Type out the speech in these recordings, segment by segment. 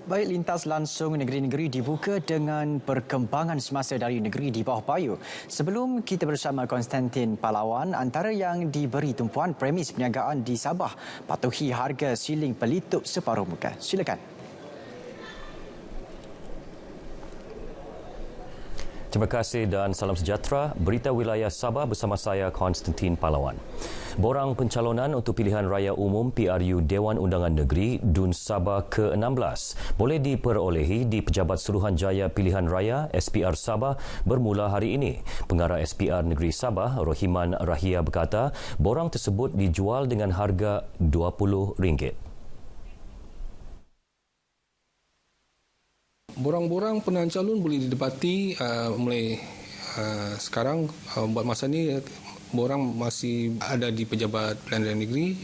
Baik, lintas langsung negeri-negeri dibuka dengan perkembangan semasa dari negeri di bawah payu. Sebelum kita bersama Konstantin Pahlawan, antara yang diberi tumpuan premis perniagaan di Sabah, patuhi harga siling pelitup separuh muka. Silakan. Terima kasih dan salam sejahtera. Berita wilayah Sabah bersama saya Konstantin Pahlawan. Borang pencalonan untuk pilihan raya umum PRU Dewan Undangan Negeri DUN Sabah ke-16 boleh diperolehi di Pejabat Suruhanjaya Pilihan Raya SPR Sabah bermula hari ini. Pengarah SPR Negeri Sabah, Rohiman Rahia berkata, borang tersebut dijual dengan harga RM20. Borang-borang penentuan calon boleh didapati mulai sekarang. Buat masa ni, borang masih ada di Pejabat Pilihan Raya Negeri.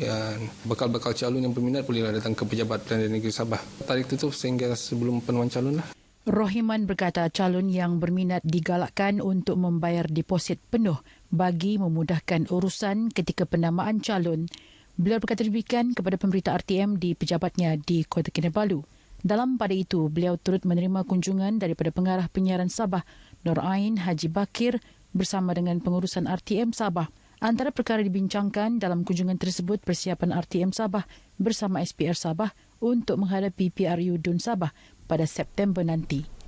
Bakal-bakal calon yang berminat boleh datang ke Pejabat Pilihan Raya Negeri Sabah. Tarikh tutup sehingga sebelum penuan calon lah. Rohiman berkata calon yang berminat digalakkan untuk membayar deposit penuh bagi memudahkan urusan ketika pendamaan calon. Beliau berkata demikian kepada pemberita RTM di pejabatnya di Kota Kinabalu. Dalam pada itu, beliau turut menerima kunjungan daripada pengarah penyiaran Sabah, Nur Ain Haji Bakir bersama dengan pengurusan RTM Sabah. Antara perkara dibincangkan dalam kunjungan tersebut persiapan RTM Sabah bersama SPR Sabah untuk menghadapi PRU DUN Sabah pada September nanti.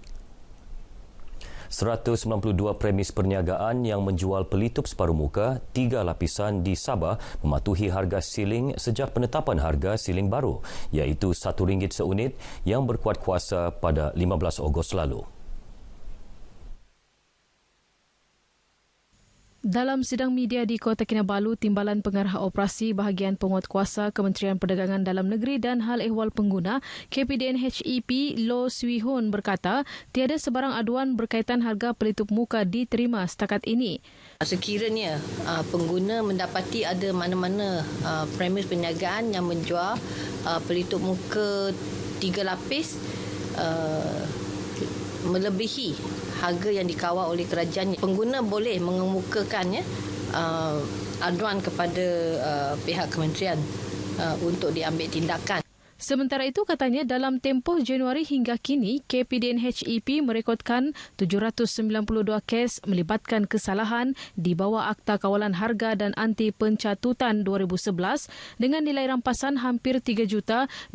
192 premis perniagaan yang menjual pelitup separuh muka 3 lapisan di Sabah mematuhi harga siling sejak penetapan harga siling baru, iaitu RM1 seunit yang berkuat kuasa pada 15 Ogos lalu. Dalam sidang media di Kota Kinabalu, Timbalan Pengarah Operasi Bahagian Penguatkuasa Kementerian Perdagangan Dalam Negeri dan Hal Ehwal Pengguna KPDN HEP Loh Swee Hoon berkata tiada sebarang aduan berkaitan harga pelitup muka diterima setakat ini. Sekiranya pengguna mendapati ada mana-mana premis perniagaan yang menjual pelitup muka 3 lapis melebihi harga yang dikawal oleh kerajaan, pengguna boleh mengemukakannya aduan kepada pihak kementerian untuk diambil tindakan. Sementara itu, katanya dalam tempoh Januari hingga kini, KPDN HEP merekodkan 792 kes melibatkan kesalahan di bawah Akta Kawalan Harga dan Anti Pencatutan 2011 dengan nilai rampasan hampir RM3,23,000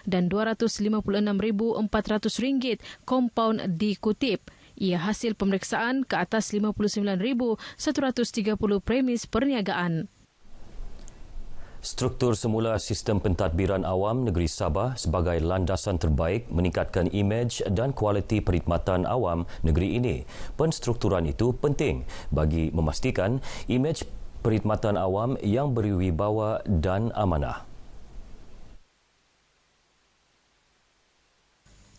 dan RM256,400 kompaun dikutip. Ia hasil pemeriksaan ke atas 59,130 premis perniagaan. Struktur semula sistem pentadbiran awam negeri Sabah sebagai landasan terbaik meningkatkan imej dan kualiti perkhidmatan awam negeri ini. Penstrukturan itu penting bagi memastikan imej perkhidmatan awam yang berwibawa dan amanah.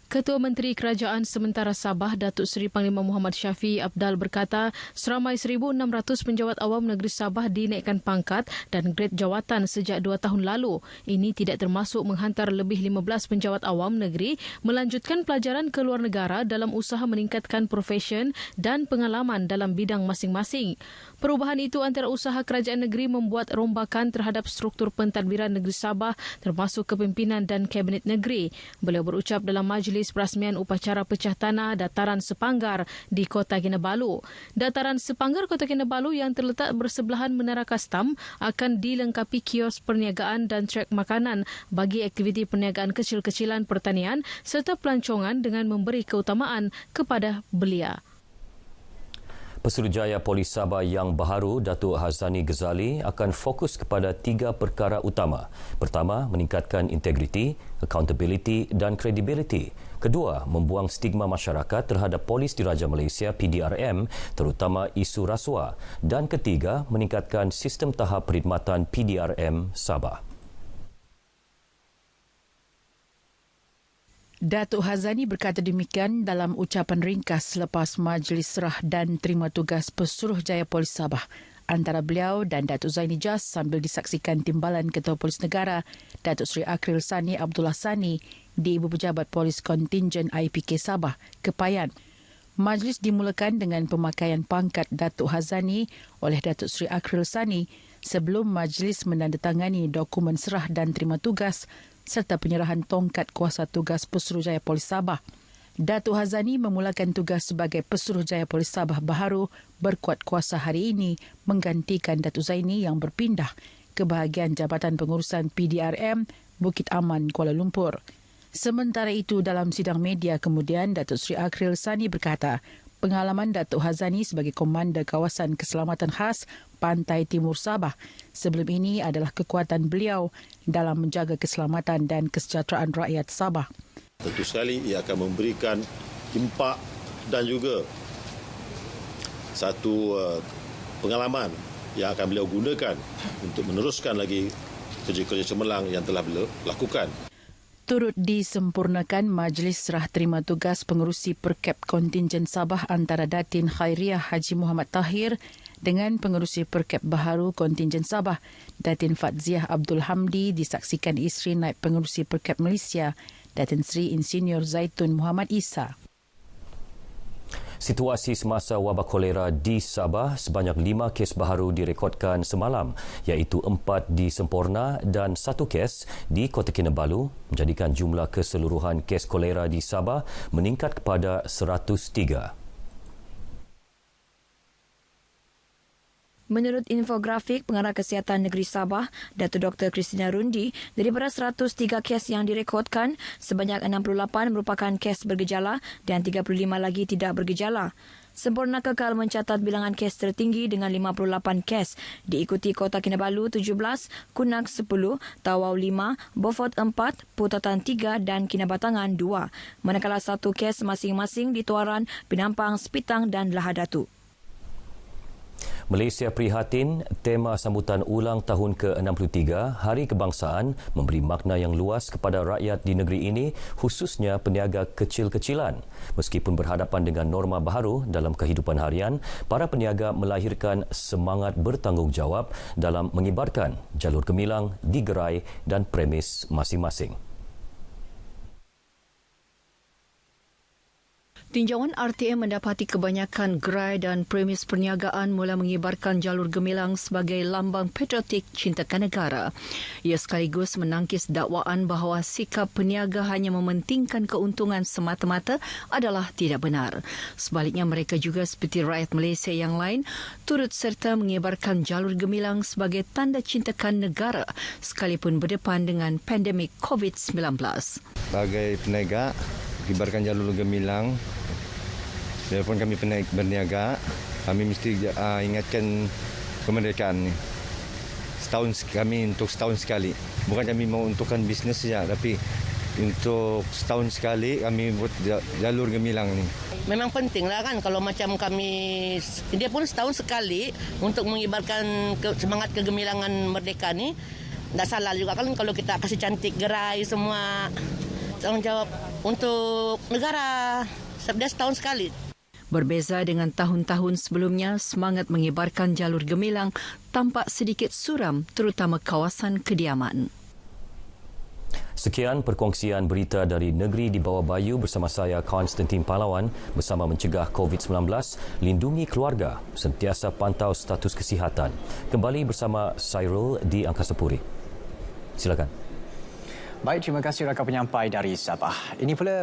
Ketua Menteri Kerajaan Sementara Sabah, Datuk Seri Panglima Muhammad Syafiee Apdal berkata seramai 1,600 penjawat awam negeri Sabah dinaikkan pangkat dan grade jawatan sejak 2 tahun lalu. Ini tidak termasuk menghantar lebih 15 penjawat awam negeri melanjutkan pelajaran ke luar negara dalam usaha meningkatkan profesion dan pengalaman dalam bidang masing-masing. Perubahan itu antara usaha kerajaan negeri membuat rombakan terhadap struktur pentadbiran negeri Sabah termasuk kepimpinan dan kabinet negeri. Beliau berucap dalam majlis perasmian upacara pecah tanah Dataran Sepanggar di Kota Kinabalu. Dataran Sepanggar Kota Kinabalu yang terletak bersebelahan Menara Kastam akan dilengkapi kios perniagaan dan trek makanan bagi aktiviti perniagaan kecil-kecilan pertanian serta pelancongan dengan memberi keutamaan kepada belia. Pesuruhjaya Polis Sabah yang baharu, Datuk Hazani Ghazali, akan fokus kepada 3 perkara utama. Pertama, meningkatkan integriti, accountability dan credibility. Kedua, membuang stigma masyarakat terhadap Polis Diraja Malaysia PDRM, terutama isu rasuah. Dan ketiga, meningkatkan sistem tahap perkhidmatan PDRM Sabah. Datuk Hazani berkata demikian dalam ucapan ringkas selepas majlis serah dan terima tugas Pesuruhjaya Polis Sabah. Antara beliau dan Datuk Zaini Jas sambil disaksikan Timbalan Ketua Polis Negara Datuk Seri Akril Sani Abdullah Sani di Ibu Pejabat Polis Kontingen IPK Sabah, Kepayan. Majlis dimulakan dengan pemakaian pangkat Datuk Hazani oleh Datuk Seri Akril Sani sebelum majlis menandatangani dokumen serah dan terima tugas serta penyerahan tongkat kuasa tugas Pesuruhjaya Polis Sabah. Datuk Hazani memulakan tugas sebagai Pesuruhjaya Polis Sabah baharu berkuat kuasa hari ini menggantikan Datuk Zaini yang berpindah ke bahagian Jabatan Pengurusan PDRM Bukit Aman, Kuala Lumpur. Sementara itu, dalam sidang media kemudian, Datuk Seri Akhril Sani berkata, pengalaman Datuk Hazani sebagai Komander Kawasan Keselamatan Khas Pantai Timur Sabah sebelum ini adalah kekuatan beliau dalam menjaga keselamatan dan kesejahteraan rakyat Sabah. Tentu sekali ia akan memberikan impak dan juga satu pengalaman yang akan beliau gunakan untuk meneruskan lagi kerja-kerja cemerlang yang telah beliau lakukan. Turut disempurnakan Majlis Serah Terima Tugas Pengerusi Perkap Kontingen Sabah antara Datin Khairiah Haji Muhammad Tahir dengan Pengerusi Perkap Baharu Kontingen Sabah, Datin Fadziah Abdul Hamdi disaksikan isteri Naib Pengerusi Perkap Malaysia, Datin Sri Insinyur Zaitun Muhammad Isa. Situasi semasa wabak kolera di Sabah, sebanyak 5 kes baharu direkodkan semalam, iaitu 4 di Semporna dan 1 kes di Kota Kinabalu, menjadikan jumlah keseluruhan kes kolera di Sabah meningkat kepada 103. Menurut infografik Pengarah Kesihatan Negeri Sabah, Datuk Dr. Christina Rundi, daripada 103 kes yang direkodkan, sebanyak 68 merupakan kes bergejala dan 35 lagi tidak bergejala. Semporna kekal mencatat bilangan kes tertinggi dengan 58 kes, diikuti Kota Kinabalu 17, Kunak 10, Tawau 5, Beaufort 4, Putatan 3 dan Kinabatangan 2, manakala 1 kes masing-masing di Tuaran, Penampang, Sepitang dan Lahadatu. Malaysia prihatin, tema sambutan ulang tahun ke-63 Hari Kebangsaan memberi makna yang luas kepada rakyat di negeri ini, khususnya peniaga kecil-kecilan. Meskipun berhadapan dengan norma baharu dalam kehidupan harian, para peniaga melahirkan semangat bertanggungjawab dalam mengibarkan jalur gemilang di gerai dan premis masing-masing. Tinjauan RTM mendapati kebanyakan gerai dan premis perniagaan mula mengibarkan jalur gemilang sebagai lambang patriotik cintakan negara. Ia sekaligus menangkis dakwaan bahawa sikap peniaga hanya mementingkan keuntungan semata-mata adalah tidak benar. Sebaliknya, mereka juga seperti rakyat Malaysia yang lain turut serta mengibarkan jalur gemilang sebagai tanda cintakan negara sekalipun berdepan dengan pandemik COVID-19. Sebagai peniaga, mengibarkan jalur gemilang. Biarpun kami berniaga, kami mesti ingatkan kemerdekaan ni. Untuk setahun sekali. Bukan kami mau untukkan bisnes saja, tapi untuk setahun sekali kami buat jalur gemilang ni. Memang pentinglah kan kalau macam kami, dia pun setahun sekali untuk mengibarkan semangat kegemilangan merdeka ni. Tak salah juga kan kalau kita kasih cantik gerai semua, tanggungjawab untuk negara. Dia setahun sekali. Berbeza dengan tahun-tahun sebelumnya, semangat mengibarkan jalur gemilang tampak sedikit suram, terutama kawasan kediaman. Sekian perkongsian berita dari negeri di bawah bayu bersama saya, Konstantin Pahlawan, bersama mencegah COVID-19, lindungi keluarga, sentiasa pantau status kesihatan. Kembali bersama Sairul di Angkasa Puri. Silakan. Baik, terima kasih rakan penyampai dari Sabah. Ini pula